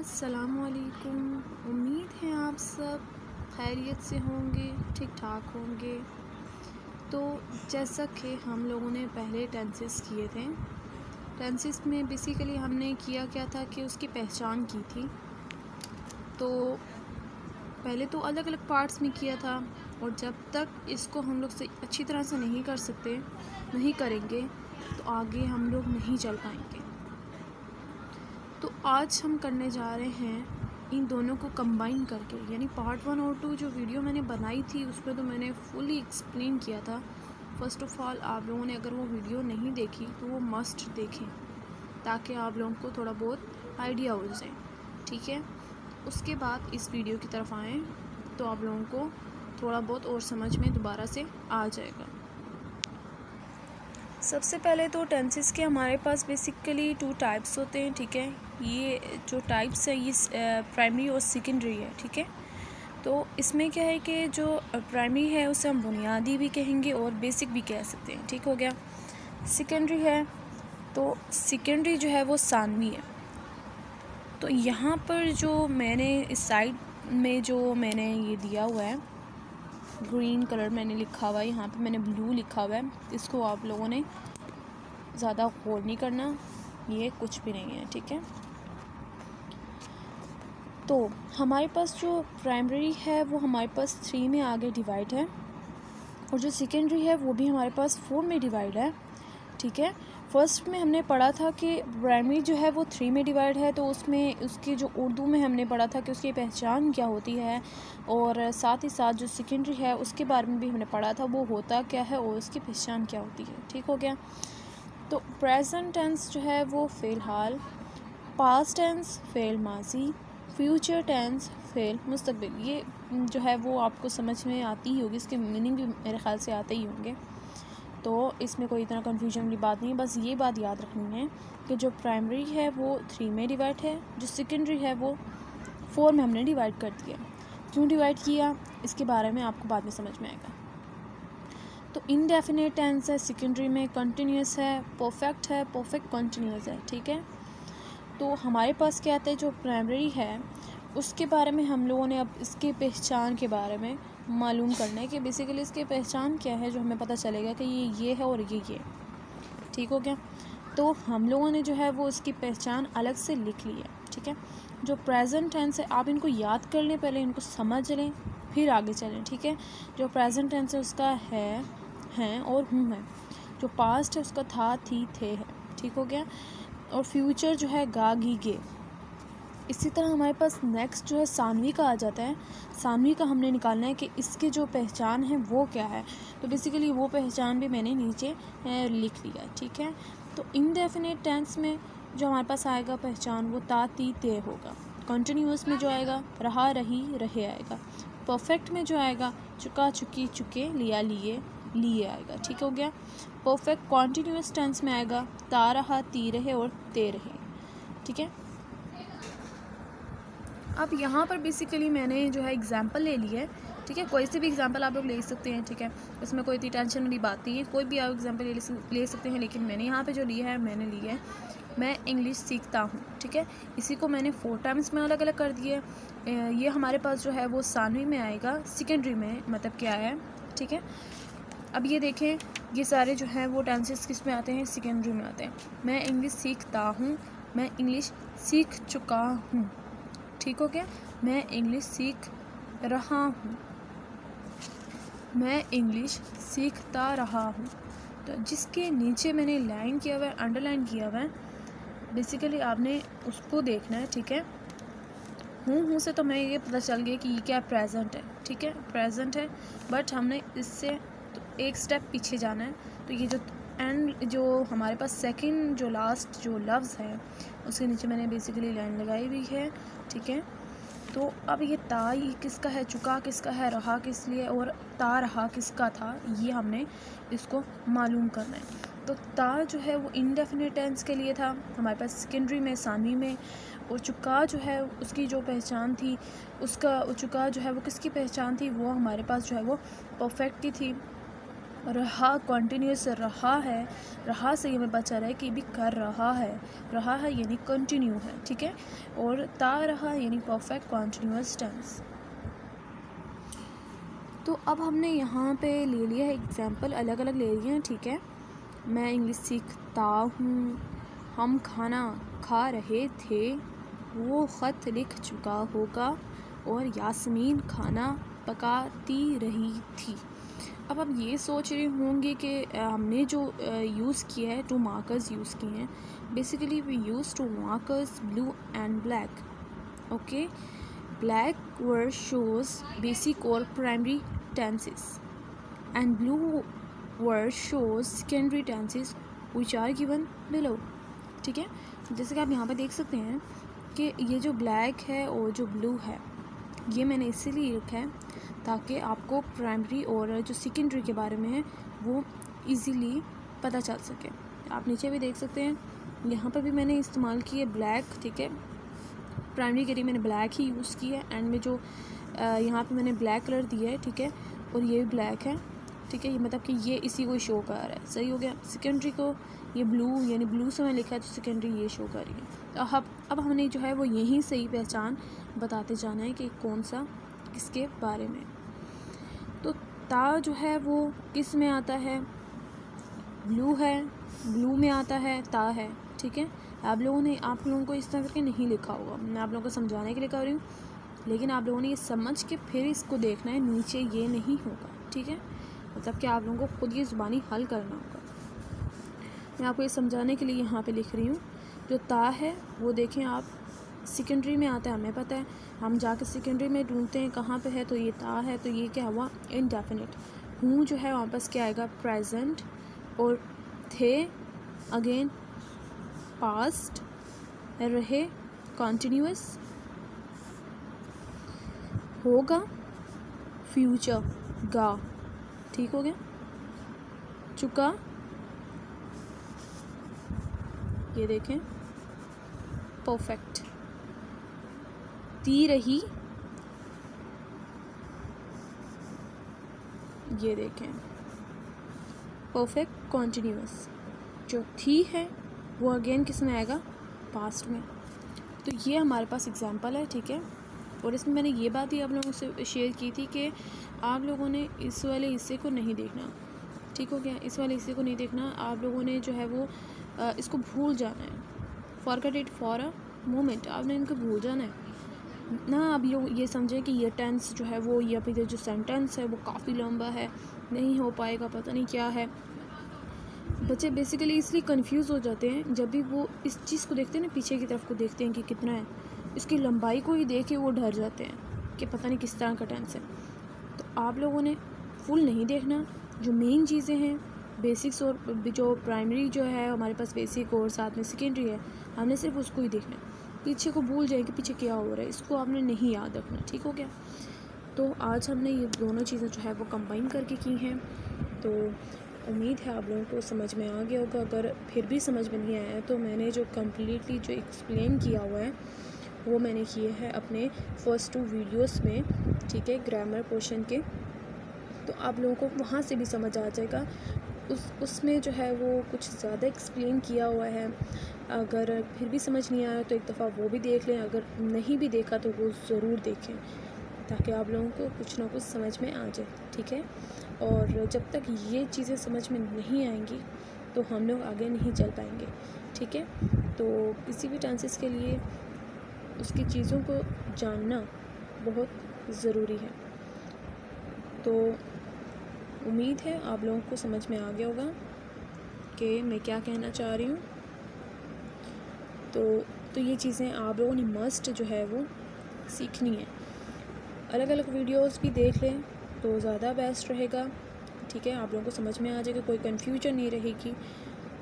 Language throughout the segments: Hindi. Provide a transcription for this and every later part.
अस्सलामुअलैकुम। उम्मीद है आप सब खैरियत से होंगे, ठीक ठाक होंगे। तो जैसा कि हम लोगों ने पहले टेंसेस किए थे, टेंसेस में बेसिकली हमने किया क्या था कि उसकी पहचान की थी। तो पहले तो अलग अलग पार्ट्स में किया था, और जब तक इसको हम लोग से अच्छी तरह से नहीं करेंगे तो आगे हम लोग नहीं चल पाएंगे। तो आज हम करने जा रहे हैं इन दोनों को कंबाइन करके, यानी पार्ट 1 और 2 जो वीडियो मैंने बनाई थी उसमें तो मैंने फुली एक्सप्लेन किया था। फ़र्स्ट ऑफ़ ऑल आप लोगों ने अगर वो वीडियो नहीं देखी तो वो मस्ट देखें, ताकि आप लोगों को थोड़ा बहुत आइडिया हो जाए, ठीक है। उसके बाद इस वीडियो की तरफ आएँ तो आप लोगों को थोड़ा बहुत और समझ में दोबारा से आ जाएगा। सबसे पहले तो टेंसेस के हमारे पास बेसिकली 2 टाइप्स होते हैं, ठीक है। ये जो टाइप्स है ये प्राइमरी और सेकेंडरी है, ठीक है। तो इसमें क्या है कि जो प्राइमरी है उसे हम बुनियादी भी कहेंगे और बेसिक भी कह सकते हैं, ठीक हो गया। सेकेंडरी है तो सेकेंडरी जो है वो सानवी है। तो यहाँ पर जो मैंने इस साइड में जो मैंने ये दिया हुआ है, ग्रीन कलर मैंने लिखा हुआ है, यहाँ पे मैंने ब्लू लिखा हुआ है। इसको आप लोगों ने ज़्यादा गौर नहीं करना, ये कुछ भी नहीं है, ठीक है। तो हमारे पास जो प्राइमरी है वो हमारे पास 3 में आगे डिवाइड है, और जो सेकेंडरी है वो भी हमारे पास 4 में डिवाइड है, ठीक है। फर्स्ट में हमने पढ़ा था कि प्राइमरी जो है वो 3 में डिवाइड है, तो उसमें उसकी जो उर्दू में हमने पढ़ा था कि उसकी पहचान क्या होती है, और साथ ही साथ जो सेकेंडरी है उसके बारे में भी हमने पढ़ा था वो होता क्या है और उसकी पहचान क्या होती है, ठीक हो गया। तो प्रेजेंट टेंस जो है वो फ़िलहाल, पास्ट टेंस फ़ेल माजी, फ्यूचर टेंस फ़ेल मुस्तकबिल। ये जो है वो आपको समझ में आती ही होगी, इसके मीनिंग भी मेरे ख़्याल से आते ही होंगे, तो इसमें कोई इतना कन्फ्यूजन वाली बात नहीं है। बस ये बात याद रखनी है कि जो प्राइमरी है वो 3 में डिवाइड है, जो सेकेंडरी है वो 4 में हमने डिवाइड कर दिया। क्यों डिवाइड किया इसके बारे में आपको बाद में समझ में आएगा। तो इनडेफिनेट टेंस है सेकेंडरी में, कंटिन्यूस है, परफेक्ट है, परफेक्ट कंटिन्यूस है, ठीक है। तो हमारे पास क्या आता है, जो प्राइमरी है उसके बारे में हम लोगों ने अब इसकी पहचान के बारे में मालूम करना है कि बेसिकली इसकी पहचान क्या है, जो हमें पता चलेगा कि ये है और ये, ठीक हो गया। तो हम लोगों ने जो है वो इसकी पहचान अलग से लिख ली है, ठीक है। जो प्रेजेंट टेंस है आप इनको याद कर लें, पहले इनको समझ लें फिर आगे चलें, ठीक है। जो प्रेजेंट टेंस है उसका है, हैं और हूँ है। जो पास्ट है उसका था, थी, थे है, ठीक हो गया। और फ्यूचर जो है गा, गी, गे। इसी तरह हमारे पास नेक्स्ट जो है सानवी का आ जाता है। सानवी का हमने निकालना है कि इसकी जो पहचान है वो क्या है, तो बेसिकली वो पहचान भी मैंने नीचे लिख लिया, ठीक है। तो इनडेफिनेट टेंस में जो हमारे पास आएगा पहचान वो ता, ती, ते होगा। कंटिन्यूअस में जो आएगा रहा, रही, रहे आएगा। परफेक्ट में जो आएगा चुका, चुकी, चुके, लिया, लिए, लिए आएगा, ठीक हो गया। परफेक्ट कॉन्टीन्यूअस टेंस में आएगा ता रहा, ती रहे और ते रहे, ठीक है। अब यहाँ पर बेसिकली मैंने जो है एग्जांपल ले लिया है, ठीक है। कोई से भी एग्जांपल आप लोग ले सकते हैं, ठीक है। इसमें कोई इतनी टेंशन वाली बात नहीं है, कोई भी आप एग्जांपल ले सकते हैं, लेकिन मैंने यहाँ पे जो लिया है मैंने लिया है मैं इंग्लिश सीखता हूँ, ठीक है। इसी को मैंने 4 टाइम्स में अलग अलग कर दिया है। ये हमारे पास जो है वो सानवी में आएगा, सेकेंडरी में मतलब क्या है, ठीक है। अब ये देखें, ये सारे जो हैं वो टेंसेस किस में आते हैं, सेकेंडरी में आते हैं। मैं इंग्लिश सीखता हूँ, मैं इंग्लिश सीख चुका हूँ, ठीक हो गया। मैं इंग्लिश सीख रहा हूँ, मैं इंग्लिश सीखता रहा हूँ। तो जिसके नीचे मैंने लाइन किया हुआ है, अंडरलाइन किया हुआ है, बेसिकली आपने उसको देखना है, ठीक है। हूँ से तो मैं ये पता चल गया कि ये क्या प्रेजेंट है, ठीक है, प्रेजेंट है। बट हमने इससे तो एक स्टेप पीछे जाना है। तो ये जो एंड जो हमारे पास सेकंड जो लास्ट जो लफ्ज़ है उसके नीचे मैंने बेसिकली लाइन लगाई हुई है, ठीक है। तो अब ये ता ये किसका है, चुका किसका है, रहा किस लिए और ता रहा किसका था, ये हमने इसको मालूम करना है। तो ता जो है वो इनडेफिनेट टेंस के लिए था हमारे पास सेकेंडरी में, सानवी में। और चुका जो है उसकी जो पहचान थी, उसका चुका जो है वो किसकी पहचान थी, वो हमारे पास जो है वो परफेक्ट की थी। रहा कंटिन्यूस रहा है, रहा से ये हमें पता चल रहा है कि भी कर रहा है यानी कंटिन्यू है, ठीक है। और ता रहा यानी परफेक्ट कंटिन्यूस टेंस। तो अब हमने यहाँ पे ले लिया है एग्जाम्पल, अलग अलग ले लिए हैं, ठीक है। मैं इंग्लिश सीखता हूँ, हम खाना खा रहे थे, वो ख़त लिख चुका होगा, और यास्मीन खाना पकाती रही थी। अब आप ये सोच रहे होंगे कि हमने जो यूज़ किया है, 2 मार्कर्स यूज़ किए हैं। Basically we use 2 markers, blue and black, okay. Black word shows basic or primary tenses, and blue word shows secondary tenses which are given below, ठीक है। जैसे कि आप यहाँ पे देख सकते हैं कि ये जो ब्लैक है और जो ब्लू है, ये मैंने इसीलिए रखा है ताकि आपको प्राइमरी और जो सेकेंडरी के बारे में है वो इजीली पता चल सके। आप नीचे भी देख सकते हैं, यहाँ पर भी मैंने इस्तेमाल किया ब्लैक, ठीक है। प्राइमरी के लिए मैंने ब्लैक ही यूज़ किया है, एंड में जो यहाँ पे मैंने ब्लैक कलर दिया है, ठीक है, और ये भी ब्लैक है, ठीक है। ये मतलब कि ये इसी को शो कर रहा है, सही हो गया। सेकेंडरी को ये ब्लू यानी ब्लू से मैं लिखा है, तो सेकेंडरी ये शो कर रही है। तो अब हमने जो है वो यहीं से ही पहचान बताते जाना है कि कौन सा किसके बारे में। तो ता जो है वो किस में आता है, ब्लू है, ब्लू में आता है, ता है, ठीक है। आप लोगों को इस तरह करके नहीं लिखा होगा, मैं आप लोगों को समझाने के लिए कर रही हूँ, लेकिन आप लोगों ने ये समझ के फिर इसको देखना है, नीचे ये नहीं होगा, ठीक है। मतलब कि आप लोगों को खुद ये ज़ुबानी हल करना होगा। मैं आपको ये समझाने के लिए यहाँ पे लिख रही हूँ। जो ता है वो देखें आप, सेकेंडरी में आता है, हमें पता है, हम जाके सेकेंडरी में ढूंढते हैं कहाँ पे है, तो ये ता है, तो ये क्या हुआ, इनडेफिनिट। हूँ जो है वापस क्या आएगा, प्रेजेंट, और थे अगेन पास्ट, रहे कॉन्टिन्यूस, होगा फ्यूचर, गा, ठीक हो गया। चुका, ये देखें परफेक्ट। ती रही, ये देखें परफेक्ट कॉन्टिन्यूस। जो थी है वो अगेन किस में आएगा, पास्ट में। तो ये हमारे पास एग्जांपल है, ठीक है। और इसमें मैंने ये बात ही आप लोगों से शेयर की थी कि आप लोगों ने इस वाले हिस्से को नहीं देखना, ठीक हो गया। इस वाले हिस्से को नहीं देखना, आप लोगों ने जो है वो इसको भूल जाना है। Forget it for a moment, आपने इनको भूल जाना है ना। आप लोग ये समझें कि ये टेंस जो है वो, या फिर जो सेंटेंस है वो काफ़ी लंबा है, नहीं हो पाएगा, पता नहीं क्या है। बच्चे बेसिकली इसलिए कंफ्यूज हो जाते हैं जब भी वो इस चीज़ को देखते हैं ना, पीछे की तरफ को देखते हैं कि कितना है, इसकी लंबाई को ही देख के वो डर जाते हैं कि पता नहीं किस तरह का टेंस है। तो आप लोगों ने फुल नहीं देखना, जो मेन चीज़ें हैं बेसिक्स, और जो प्राइमरी जो है हमारे पास बेसिक और साथ में सेकेंडरी है, हमने सिर्फ उसको ही देखना है। पीछे को भूल जाए कि पीछे क्या हो रहा है, इसको आपने नहीं याद रखना, ठीक हो गया। तो आज हमने ये दोनों चीज़ें जो है वो कंबाइन करके की हैं। तो उम्मीद है आप लोगों को समझ में आ गया होगा। अगर फिर भी समझ में नहीं आया तो मैंने जो कम्प्लीटली जो एक्सप्लेन किया हुआ है वो मैंने किए हैं अपने फर्स्ट 2 वीडियोस में, ठीक है, ग्रामर पोर्शन के। तो आप लोगों को वहाँ से भी समझ आ जाएगा। उसमें जो है वो कुछ ज़्यादा एक्सप्लेन किया हुआ है। अगर फिर भी समझ नहीं आया तो एक दफ़ा वो भी देख लें, अगर नहीं भी देखा तो वो ज़रूर देखें, ताकि आप लोगों को कुछ ना कुछ समझ में आ जाए, ठीक है। और जब तक ये चीज़ें समझ में नहीं आएंगी तो हम लोग आगे नहीं चल पाएंगे, ठीक है। तो किसी भी टेंसेस के लिए उसकी चीज़ों को जानना बहुत ज़रूरी है। तो उम्मीद है आप लोगों को समझ में आ गया होगा कि मैं क्या कहना चाह रही हूँ। तो ये चीज़ें आप लोगों ने मस्ट जो है वो सीखनी है। अलग अलग वीडियोस भी देख लें तो ज़्यादा बेस्ट रहेगा, ठीक है। आप लोगों को समझ में आ जाएगा, कोई कन्फ्यूजन नहीं रहेगी,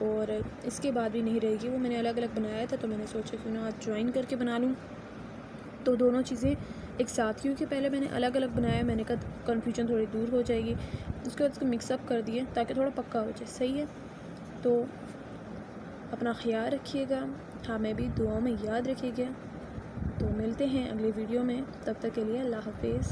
और इसके बाद भी नहीं रहेगी। वो मैंने अलग अलग बनाया था तो मैंने सोचा क्यों ना आज ज्वाइन करके बना लूँ, तो दोनों चीज़ें एक साथ, क्योंकि पहले मैंने अलग अलग बनाया, मैंने कहा कन्फ्यूजन थोड़ी दूर हो जाएगी, उसके बाद इसको मिक्सअप कर दिए ताकि थोड़ा पक्का हो जाए, सही है। तो अपना ख्याल रखिएगा, हमें भी दुआ में याद रखिएगा। तो मिलते हैं अगले वीडियो में, तब तक के लिए अल्लाह हाफिज़।